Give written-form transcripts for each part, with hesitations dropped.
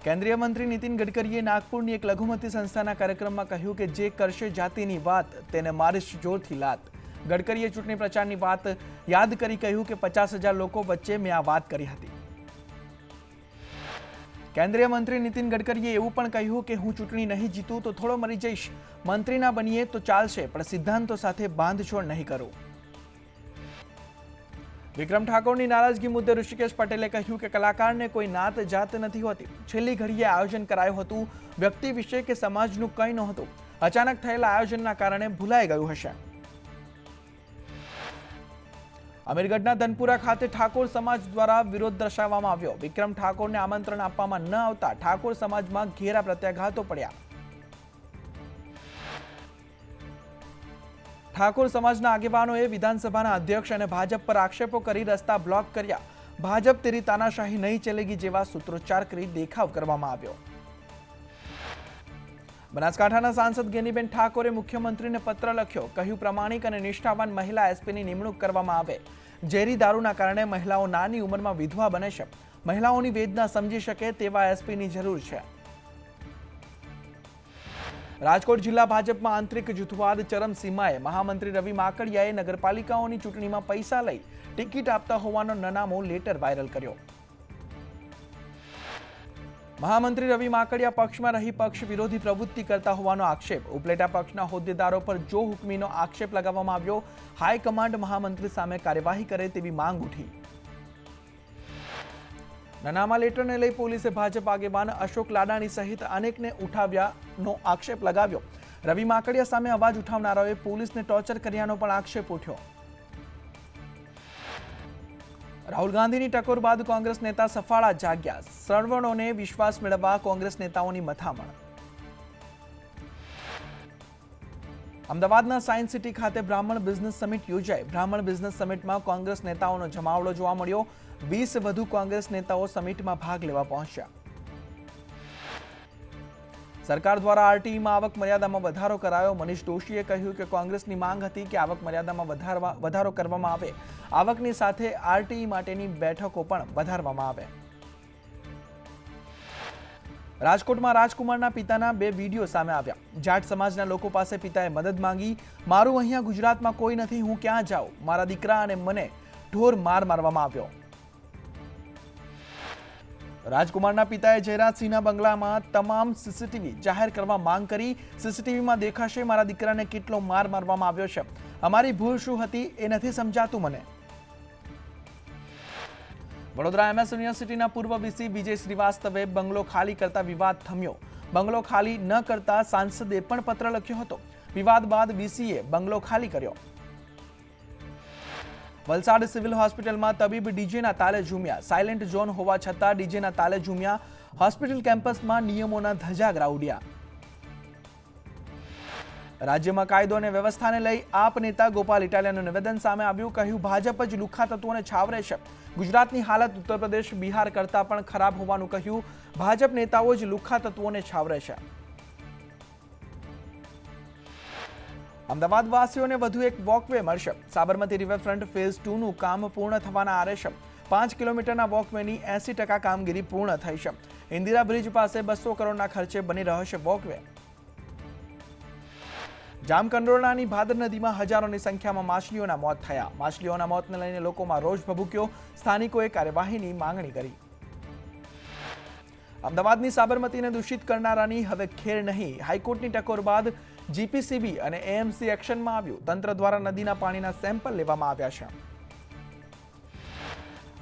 કેન્દ્રીય મંત્રી નીતિન ગડકરીએ નાગપુરની એક લઘુમતી સંસ્થાના કાર્યક્રમમાં કહ્યું કે જે કરશે જાતિની વાત તેને મારીશ જોરથી લાત. ગડકરીએ ચૂંટણી પ્રચારની વાત યાદ કરી કહ્યું કે 50,000 લોકો વચ્ચે મેં આ વાત કરી હતી. કેન્દ્રીય મંત્રી નીતિન ગડકરીએ એવું પણ કહ્યું કે હું ચૂંટણી નહીં જીતું તો થોડો મરી જઈશ, મંત્રી ના બનીએ તો ચાલશે પણ સિદ્ધાંતો સાથે બાંધછોડ નહીં કરું. વિક્રમ ઠાકોરની નારાજગી મુદ્દે ઋષિકેશ પટેલે કહ્યું કે કલાકારને કોઈ નાત જાત નથી હોતી. છેલ્લી ઘડીએ આયોજન કરાયું હતું, વ્યક્તિ વિશે કે સમાજનું કંઈ નહોતું. અચાનક થયેલા આયોજનના કારણે ભૂલાઈ ગયું હશે. અમીરગઢના ધનપુરા ખાતે ઠાકોર સમાજ દ્વારા વિરોધ દર્શાવવામાં આવ્યો. વિક્રમ ઠાકોરને આમંત્રણ આપવામાં ન આવતા ઠાકોર સમાજમાં ઘેરા પ્રત્યાઘાતો પડ્યા. ઠાકોર સમાજના આગેવાનોએ વિધાનસભાના અધ્યક્ષ અને ભાજપ પર આક્ષેપો કરી રસ્તા બ્લોક કર્યા. ભાજપ તેરી તાનાશાહી નહીં ચલેગી જેવા સૂત્રોચ્ચાર કરી દેખાવ કરવામાં આવ્યો. બનાસકાંઠાના સાંસદ ગેનીબેન ઠાકોરે મુખ્યમંત્રીને પત્ર લખ્યો. કહ્યું પ્રમાણિક અને નિષ્ઠાવાન મહિલા એસપીની નિમણૂક કરવામાં આવે. ઝેરી દારૂના કારણે મહિલાઓ નાની ઉંમરમાં વિધવા બને છે. મહિલાઓની વેદના સમજી શકે તેવા એસપીની જરૂર છે. રાજકોટ જિલ્લા ભાજપમાં આંતરિક જૂથવાદ ચરમસીમાએ. મહામંત્રી રવિ માકડિયાએ નગરપાલિકાઓની ચૂંટણીમાં પૈસા લઈ ટિકિટ આપતા હોવાનો નનામો લેટર વાયરલ કર્યો. મહામંત્રી રવિ માકડિયા પક્ષમાં રહી પક્ષ વિરોધી પ્રવૃત્તિ કરતા હોવાનો આક્ષેપ. ઉપલેટા પક્ષના હોદ્દેદારો પર જો હુકમીનો આક્ષેપ લગાવવામાં આવ્યો. હાઈકમાન્ડ મહામંત્રી સામે કાર્યવાહી કરે તેવી માંગ ઉઠી. નનામા લેટરને લઈ પોલીસે ભાજપ આગેવાન અશોક લાડાણી સહિત અનેકને ઉઠાવ્યાનો આક્ષેપ લગાવ્યો. રવિ માકડિયા સામે અવાજ ઉઠાવનારાઓએ પોલીસને ટોર્ચર કર્યાનો પણ આક્ષેપ ઉઠ્યો. રાહુલ ગાંધીની ટકોર બાદ કોંગ્રેસ નેતા સફાળા જાગ્યા. સવર્ણોને વિશ્વાસ મેળવવા કોંગ્રેસ નેતાઓની મથામણ. અમદાવાદના સાયન્સ સિટી ખાતે બ્રાહ્મણ બિઝનેસ સમિટ યોજાઈ. બ્રાહ્મણ બિઝનેસ સમિટમાં કોંગ્રેસ નેતાઓનો જમાવડો જોવા મળ્યો. 20 વધુ કોંગ્રેસ નેતાઓ સમિટમાં ભાગ લેવા પહોંચ્યા. સરકાર દ્વારા આરટીઈમાં આવક મર્યાદામાં વધારો કરાયો. મનીષ દોશીએ કહ્યું કે કોંગ્રેસની માંગ હતી કે આવક મર્યાદામાં વધારો કરવામાં આવે. આવકની સાથે આરટીઈ માટેની બેઠકો પણ વધારવામાં આવે. રાજકોટમાં રાજકુમારના પિતાના 2 વિડીયો સામે આવ્યા. જાટ સમાજના લોકો પાસે પિતાએ મદદ માંગી. મારું અહીંયા ગુજરાતમાં કોઈ નથી, હું ક્યાં જાઉં? મારા દીકરા અને મને ઢોર મારવામાં આવ્યો. રાજકુમારના પિતાએ જયરાજસિંહના બંગલામાં તમામ સીસીટીવી જાહેર કરવા માંગ કરી. સીસીટીવીમાં દેખાશે મારા દીકરાને કેટલો માર મારવામાં આવ્યો છે. અમારી ભૂલ શું હતી એ નથી સમજાતું મને. વડોદરા એમએસ યુનિવર્સિટીના પૂર્વ વીસી વિજય શ્રીવાસ્તવે બંગલો ખાલી કરતા વિવાદ થમ્યો. બંગલો ખાલી ન કરતા સાંસદે પણ પત્ર લખ્યો હતો. વિવાદ બાદ વીસીએ બંગલો ખાલી કર્યો. વલસાડ સિવિલ હોસ્પિટલમાં તબીબ ડીજેના તાલે ઝૂમ્યા. સાયલેન્ટ ઝોન હોવા છતાં ડીજેના તાલે ઝૂમ્યા. હોસ્પિટલ કેમ્પસમાં નિયમોના ધજાગરા ઉડ્યા. રાજ્યમાં કાયદો અને વ્યવસ્થાને લઈ આપ નેતા ગોપાલ ઇટાલિયાનું નિવેદન સામે આવ્યું. કહ્યું ભાજપ જ લુખ્ખા તત્વોને છાવરે છે. ગુજરાતની હાલત ઉત્તર પ્રદેશ બિહાર કરતાં પણ ખરાબ હોવાનું કહ્યું. ભાજપ નેતાઓ જ લુખ્ખા તત્વોને છાવરે છે. અમદાવાદ વાસીઓને વધુ એક વોકવે મળશે. સાબરમતી રિવરફ્રન્ટ ફેઝ 2નું કામ પૂર્ણ થવાના આરે છે. 5 કિલોમીટરના વોકવેની 80% કામગીરી પૂર્ણ થઈ છે. ઇન્દિરા બ્રિજ પાસે 200 કરોડના ખર્ચે બની રહ્યો છે વોકવે. જામકંડોરણાની ભાદર નદીમાં હજારોની સંખ્યામાં માછલીઓના મોત થયા. માછલીઓના મોતને લઈને લોકોમાં રોષ ભભૂક્યો. સ્થાનિકોએ કાર્યવાહીની માંગણી કરી. અમદાવાદની સાબરમતીને દૂષિત કરનારાની હવે ખેર નહીં. હાઈકોર્ટની ટકોર બાદ જીપીસીબી અને એએમસી એક્શનમાં આવ્યું. તંત્ર દ્વારા નદીના પાણીના સેમ્પલ લેવામાં આવ્યા છે.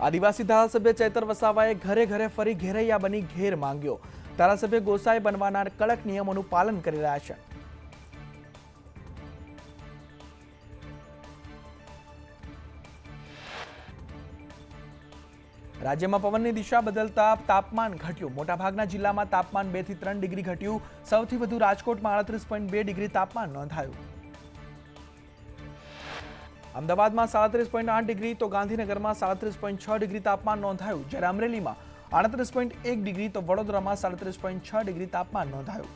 આદિવાસી ધારાસભ્ય ચૈતર વસાવાએ ઘરે ઘરે ફરી ઘેરૈયા બની ઘેર માંગ્યો. ધારાસભ્ય ગોસાઈ બનવાના કડક નિયમોનું પાલન કરી રહ્યા છે. રાજ્યમાં પવનની દિશા બદલતા તાપમાન ઘટ્યું. મોટાભાગના જિલ્લામાં તાપમાન 2 થી 3 ડિગ્રી ઘટ્યું. સૌથી વધુ રાજકોટમાં 38.2 ડિગ્રી તાપમાન નોંધાયું. અમદાવાદમાં 37.8 ડિગ્રી તો ગાંધીનગરમાં 37.6 ડિગ્રી તાપમાન નોંધાયું. જ્યારે અમરેલીમાં 38.1 ડિગ્રી તો વડોદરામાં 37.6 ડિગ્રી તાપમાન નોંધાયું.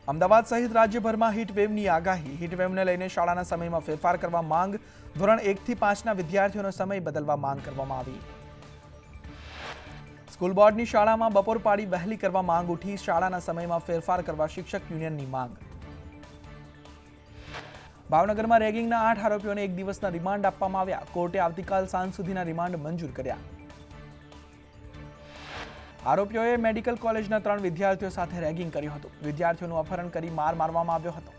અમદાવાદ સહિત રાજ્યભરમાં હીટવેવની આગાહી. હીટવેવને લઈને શાળાના સમયમાં ફેરફાર કરવા માંગ. ધોરણ 1 થી 5ના વિદ્યાર્થીઓનો સમય બદલવા માંગ કરવામાં આવી. સ્કૂલ બોર્ડની શાળામાં બપોર પાળી વહેલી કરવા માંગ ઉઠી. શાળાના સમયમાં ફેરફાર કરવા શિક્ષક યુનિયનની માંગ. ભાવનગરમાં રેગિંગના 8 આરોપીઓને 1 દિવસના રિમાન્ડ આપવામાં આવ્યા. કોર્ટે આવતીકાલ સાંજ સુધીના રિમાન્ડ મંજૂર કર્યા. આરોપીઓએ મેડિકલ કોલેજના 3 વિદ્યાર્થીઓ સાથે રેગિંગ કર્યું હતું. વિદ્યાર્થીઓનું અપહરણ કરી માર મારવામાં આવ્યો હતો.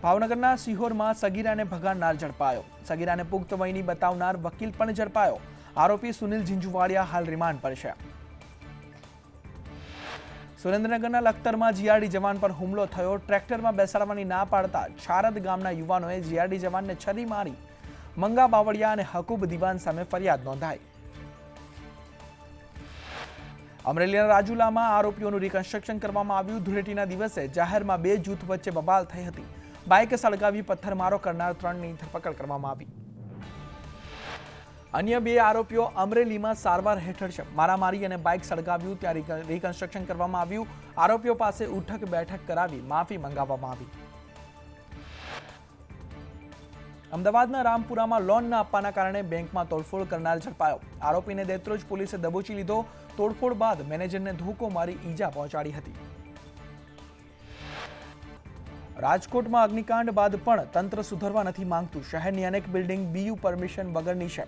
ભાવનગરના સિહોરમાં સગીરાને ભગાડનાર ઝડપાયો. સગીરાને પુખ્ત વયની બતાવનાર વકીલ પણ ઝડપાયો. આરોપી સુનિલ ઝીંઝુવાડિયા હાલ રિમાન્ડ પર છે. સુરેન્દ્રનગરના લખતરમાં જીઆરડી જવાન પર હુમલો થયો. ટ્રેક્ટરમાં બેસાડવાની ના પાડતા છારદ ગામના યુવાનોએ જીઆરડી જવાનને છરી મારી. મંગા બાવળિયા અને હકુબ દિવાન સામે ફરિયાદ નોંધાઈ. અમરેલીના રાજુલામાં આરોપીઓનું રિકન્સ્ટ્રક્શન કરવામાં આવ્યું. ધૂળેટીના દિવસે જાહેરમાં 2 જૂથ વચ્ચે બબાલ થઈ હતી. બાઇક સળગાવી પથ્થરમારો કરનાર 3ની ધરપકડ કરવામાં આવી. અન્ય 2 આરોપીઓ અમરેલીમાં સારવાર હેઠળ છે. મારામારી અને બાઇક સળગાવ્યું ત્યાં રિકન્સ્ટ્રક્શન કરવામાં આવ્યું. આરોપીઓ પાસે ઉઠક બેઠક કરાવી માફી મંગાવવામાં આવી. અમદાવાદના રામપુરામાં લોન ન આપવાના કારણે બેંકમાં તોડફોડ કરનાર ઝડપાયો. આરોપીને દેત્રોજ પોલીસે દબોચી લીધો. તોડફોડ બાદ મેનેજરને ધોકો મારી ઈજા પહોંચાડી હતી. રાજકોટમાં અગ્નિકાંડ બાદ પણ તંત્ર સુધરવા નથી માંગતું. શહેરની અનેક બિલ્ડિંગ બીયુ પરમિશન વગરની છે.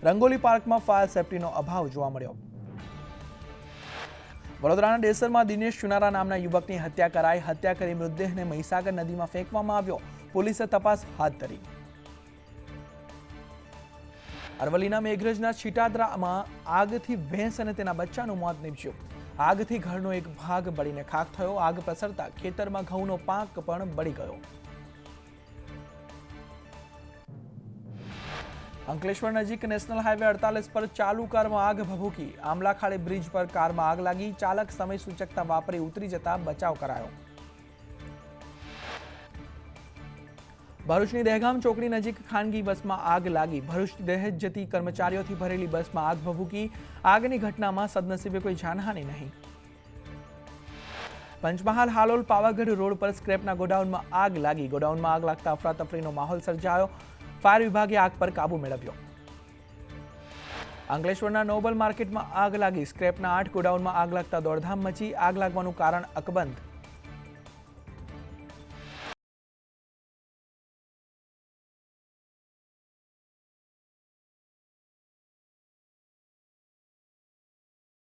રંગોલી પાર્કમાં ફાયર સેફટીનો અભાવ જોવા મળ્યો. વડોદરાના ડેસરમાં દિનેશ ચુનારા નામના યુવકની હત્યા કરાઈ. હત્યા કરી મૃતદેહને મહીસાગર નદીમાં ફેંકવામાં આવ્યો. પોલીસે તપાસ હાથ ધરી. અરવલ્લીના મેઘરજના છીટાદરામાં આગથી ભેંસ અને તેના બચ્ચાનું મોત નીપજ્યું. આગથી ઘરનો એક ભાગ બળીને ખાખ થયો. આગ પ્રસરતા ખેતરમાં ઘઉંનો પાક પણ બળી ગયો. અંકલેશ્વર નજીક નેશનલ હાઈવે 48 પર ચાલુ કારમાં આગ ભભૂકી. આમલાખાડી બ્રિજ પર કારમાં આગ લાગી. ચાલક સમય સૂચકતા વાપરી ઉતરી જતા બચાવ કરાયો. ભરૂચની દહેગામ ચોકડી નજીક ખાનગી બસમાં આગ લાગી. ભરૂચ દહેજ જતી કર્મચારીઓથી ભરેલી બસમાં આગ ભભૂકી. આગની ઘટનામાં સદનસીબે કોઈ જાનહાનિ નહીં. પંચમહાલ હાલોલ પાવાગઢ રોડ પર સ્ક્રેપના ગોડાઉનમાં આગ લાગી. ગોડાઉનમાં આગ લાગતા અફરાતફરીનો માહોલ સર્જાયો. ફાયર વિભાગે આગ પર કાબુ મેળવ્યો. અંકલેશ્વરના નોબલ માર્કેટમાં આગ લાગી. સ્ક્રેપના 8 ગોડાઉનમાં આગ લાગતા દોડધામ મચી. આગ લાગવાનું કારણ અકબંધ.